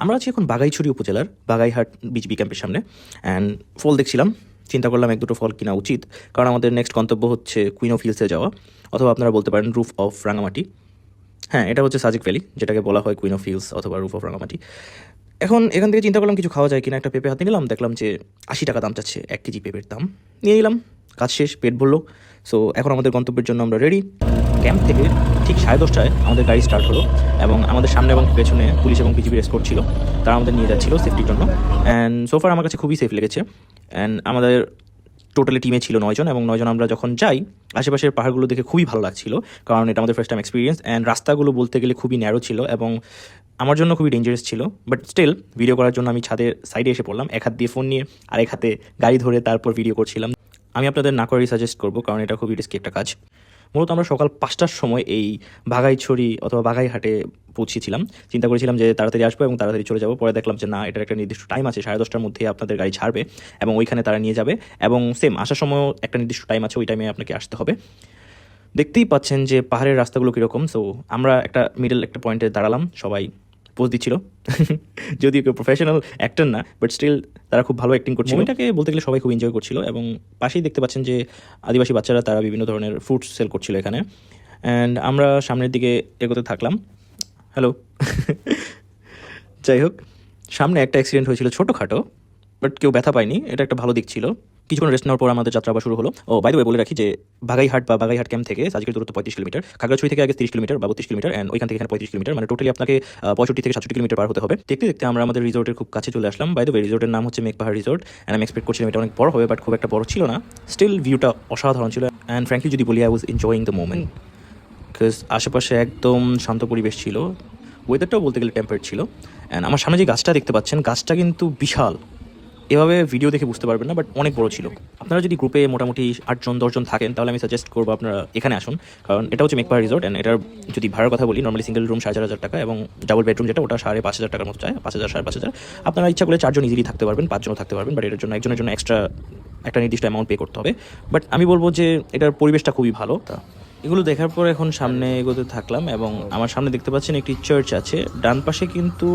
আমরা আছি এখন বাগাইছড়ি উপজেলার বাগাইহাট বিজিবি ক্যাম্পের সামনে অ্যান্ড ফল দেখছিলাম। চিন্তা করলাম এক দুটো ফল কিনা উচিত, কারণ আমাদের নেক্সট গন্তব্য হচ্ছে কুইন অফ হিলসে যাওয়া, অথবা আপনারা বলতে পারেন রুফ অফ রাঙামাটি। হ্যাঁ, এটা হচ্ছে সাজেক ভ্যালি, যেটাকে বলা হয় কুইন অফ হিলস অথবা রুফ অফ রাঙামাটি। এখন এখান থেকে চিন্তা করলাম কিছু খাওয়া যায় কিনা। একটা পেঁপে হাতে নিলাম, দেখলাম যে 80 টাকা দাম চাচ্ছে 1 কেজি পেঁপের দাম। নিয়ে নিলাম, কাজ শেষ, পেট ভরলো। সো এখন আমাদের গন্তব্যের জন্য আমরা রেডি। ক্যাম্প থেকে ঠিক 10:30টায় আমাদের গাড়ি স্টার্ট হলো এবং আমাদের সামনে এবং পেছনে পুলিশ এবং বিজিবির এসকর্ট ছিল। তারা আমাদের নিয়ে যাচ্ছিল সেফটির জন্য। অ্যান্ড সোফার আমার কাছে খুবই সেফ লেগেছে। অ্যান্ড আমাদের টোটালি টিমে ছিল 9 জন, এবং 9 জন আমরা যখন যাই আশেপাশের পাহাড়গুলো দেখে খুবই ভালো লাগছিল, কারণ এটা আমাদের ফার্স্ট টাইম এক্সপিরিয়েন্স। অ্যান্ড রাস্তাগুলো বলতে গেলে খুবই ন্যারো ছিল এবং আমার জন্য খুবই ডেঞ্জারাস ছিল, বাট স্টিল ভিডিও করার জন্য আমি ছাদের সাইডে এসে পড়লাম, এক হাত দিয়ে ফোন নিয়ে আর এক হাতে গাড়ি ধরে তারপর ভিডিও করছিলাম। আমি আপনাদের না করেই সাজেস্ট করবো, কারণ এটা খুবই রিস্কি একটা কাজ। মূলত আমরা সকাল 5টার সময় এই বাগাইছড়ি অথবা বাগাইহাটে পৌঁছেছিলাম। চিন্তা করেছিলাম যে তাড়াতাড়ি আসবো এবং তাড়াতাড়ি চলে যাবো। পরে দেখলাম যে না, এটার একটা নির্দিষ্ট টাইম আছে, 10:30টার মধ্যে আপনাদের গাড়ি ছাড়বে এবং ওইখানে তারা নিয়ে যাবে, এবং সেম আসার সময়ও একটা নির্দিষ্ট টাইম আছে, ওই টাইমে আপনাকে আসতে হবে। দেখতেই পাচ্ছেন যে পাহাড়ের রাস্তাগুলো কীরকম। সো আমরা একটা মিডল একটা পয়েন্টে দাঁড়ালাম, সবাই পোজ দিচ্ছিল। যদিও কেউ প্রফেশনাল অ্যাক্টর না, বাট স্টিল তারা খুব ভালো অ্যাক্টিং করছিল। এটাকে বলতে গেলে সবাই খুব এনজয় করছিল, এবং পাশেই দেখতে পাচ্ছেন যে আদিবাসী বাচ্চারা তারা বিভিন্ন ধরনের ফ্রুটস সেল করছিল এখানে। অ্যান্ড আমরা সামনের দিকে এগোতে থাকলাম। হ্যালো। যাই হোক, সামনে একটা অ্যাক্সিডেন্ট হয়েছিল ছোটোখাটো, বাট কেউ ব্যথা পায়নি, এটা একটা ভালো দিক ছিল। কিছুক্ষণ রেস্ট নেওয়ার পর আমাদের যাত্রা আবার শুরু হলো। ও বাই দ্য ওয়ে, বলে রাখি যে বাগাইহাট বা বাগাইহাট ক্যাম্প থেকে সাজেকের দূরত্ব 35 কিলোমিটার, খাগড়াছড়ি থেকে আগে 30 কিলোমিটার বা 32 কিলোমিটার, অ্যান্ড ওইখান থেকে এখানে 35 কিলোমিটার, মানে টোটালি আপনাকে 65 থেকে 67 কিলোমিটার পার হতে হবে। দেখতে দেখতে আমরা আমাদের রিসোর্টের খুব কাছে চলে আসলাম। বাই দ্য ওয়ে, রিসোর্টের নাম হচ্ছে মেঘপাহাড় রিসোর্ট, অ্যান্ড আমি এক্সপেক্ট করছিলাম এটা অনেক বড় হবে, বাট খুব একটা বড় ছিল না। স্টিল ভিউটা অসাধারণ ছিল, অ্যান্ড ফ্র্যাঙ্কলি যদি বলি, I was enjoying the moment, because আশেপাশে একদম শান্ত পরিবেশ ছিল। ওয়েদারটাও বলতে গেলে টেম্পারেট ছিল। অ্যান্ড আমার সামনে যে গাছটা দেখতে পাচ্ছেন, গাছটা কিন্তু বিশাল। এভাবে ভিডিও দেখে বুঝতে পারবেন না, বাট অনেক বড় ছিল। আপনারা যদি গ্রুপে মোটামুটি 8-10 জন থাকেন, তাহলে আমি সাজেস্ট করবো আপনারা এখানে আসুন, কারণ এটা হচ্ছে মেঘপাহাড় রিসোর্ট। অ্যান্ড এটার যদি ভাড়ার কথা বলি, নর্মালি সিঙ্গেল রুম 4,500 টাকা, এবং ডাবল বেডরুম যেটা, ওটা 5,500 টাকার মতো চায়, 5,000 5,500। আপনারা ইচ্ছা করলে 4 জন ইজিলি থাকতে পারবেন, 5 জনও থাকতে পারবেন, বাট এটার জন্য একজনের জন্য এক্সট্রা একটা নির্দিষ্ট অ্যামাউন্ট পে করতে হবে। বাট আমি বলবো যে এটার পরিবেশটা খুবই ভালো। তা এগুলো দেখার পর এখন সামনে এগোতে থাকলাম, এবং আমার সামনে দেখতে পাচ্ছেন একটি চার্চ আছে। ডান পাশে কিন্তু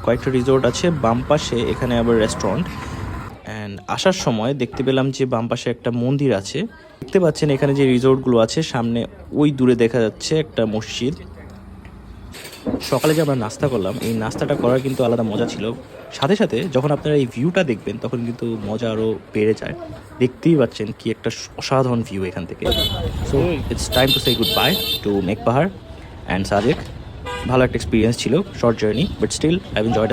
কয়েকটা রিসোর্ট আছে, বাম পাশে এখানে আবার রেস্টুরেন্ট। অ্যান্ড আসার সময় দেখতে পেলাম যে বাম পাশে একটা মন্দির আছে। দেখতে পাচ্ছেন এখানে যে রিসোর্টগুলো আছে, সামনে ওই দূরে দেখা যাচ্ছে একটা মসজিদ। সকালে যে আমরা নাস্তা করলাম, এই নাস্তাটা করার কিন্তু আলাদা মজা ছিল। সাথে সাথে যখন আপনারা এই ভিউটা দেখবেন, তখন কিন্তু মজা আরও বেড়ে যায়। দেখতেই পাচ্ছেন কি একটা অসাধারণ ভিউ এখান থেকে। So it's time to say goodbye to Meghpahar and Sajek. ভালো একটা এক্সপিরিয়েন্স ছিল, short journey, but still I enjoyed.